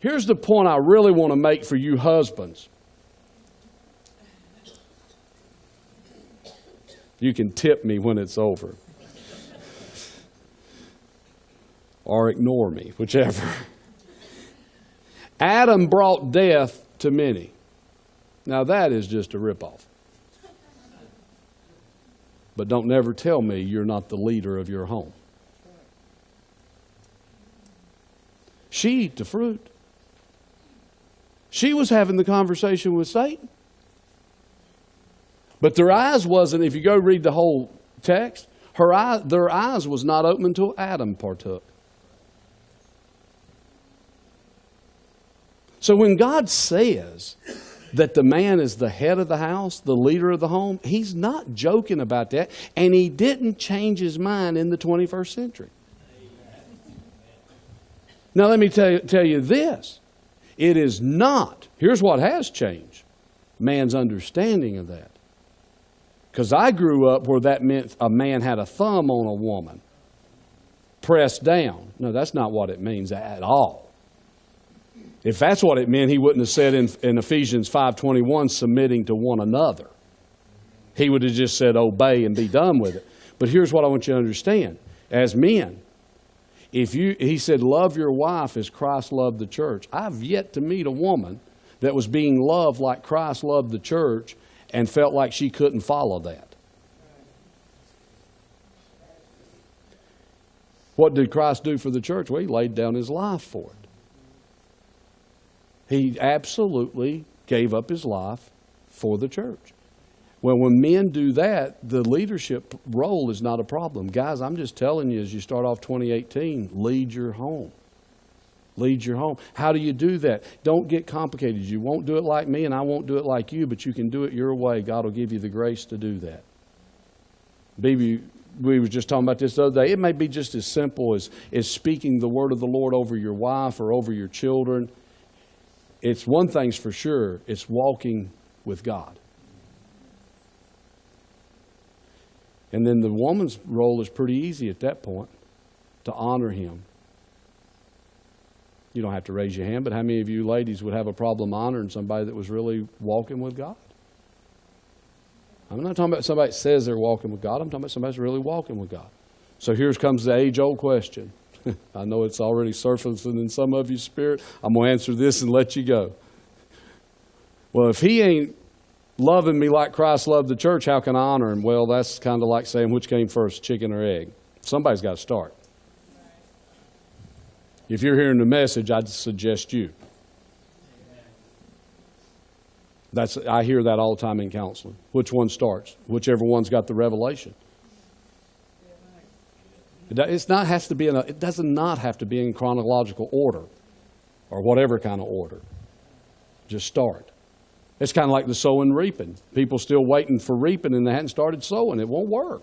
Here's the point I really want to make for you husbands. You can tip me when it's over. Or ignore me, whichever. Adam brought death to many. Now that is just a ripoff. But don't never tell me you're not the leader of your home. She ate the fruit. She was having the conversation with Satan. But their eyes wasn't, if you go read the whole text, their eyes was not open until Adam partook. So when God says that the man is the head of the house, the leader of the home, he's not joking about that. And he didn't change his mind in the 21st century. Now let me tell you this. It is not, here's what has changed, man's understanding of that. Because I grew up where that meant a man had a thumb on a woman, pressed down. No, that's not what it means at all. If that's what it meant, he wouldn't have said in Ephesians 5:21, submitting to one another. He would have just said obey and be done with it. But here's what I want you to understand. As men, he said, love your wife as Christ loved the church. I've yet to meet a woman that was being loved like Christ loved the church and felt like she couldn't follow that. What did Christ do for the church? Well, he laid down his life for it. He absolutely gave up his life for the church. Well, when men do that, the leadership role is not a problem. Guys, I'm just telling you, as you start off 2018, lead your home. Lead your home. How do you do that? Don't get complicated. You won't do it like me and I won't do it like you, but you can do it your way. God will give you the grace to do that. Maybe we were just talking about this the other day. It may be just as simple as speaking the word of the Lord over your wife or over your children. It's one thing's for sure. It's walking with God. And then the woman's role is pretty easy at that point, to honor him. You don't have to raise your hand, but how many of you ladies would have a problem honoring somebody that was really walking with God? I'm not talking about somebody that says they're walking with God. I'm talking about somebody that's really walking with God. So here comes the age-old question. I know it's already surfacing in some of your spirit. I'm going to answer this and let you go. Well, if he ain't loving me like Christ loved the church, how can I honor him? Well, that's kind of like saying which came first, chicken or egg. Somebody's got to start. If you're hearing the message, I'd suggest you. I hear that all the time in counseling. Which one starts? Whichever one's got the revelation. It does not have to be in chronological order or whatever kind of order. Just start. It's kind of like the sowing and reaping. People still waiting for reaping and they hadn't started sowing. It won't work.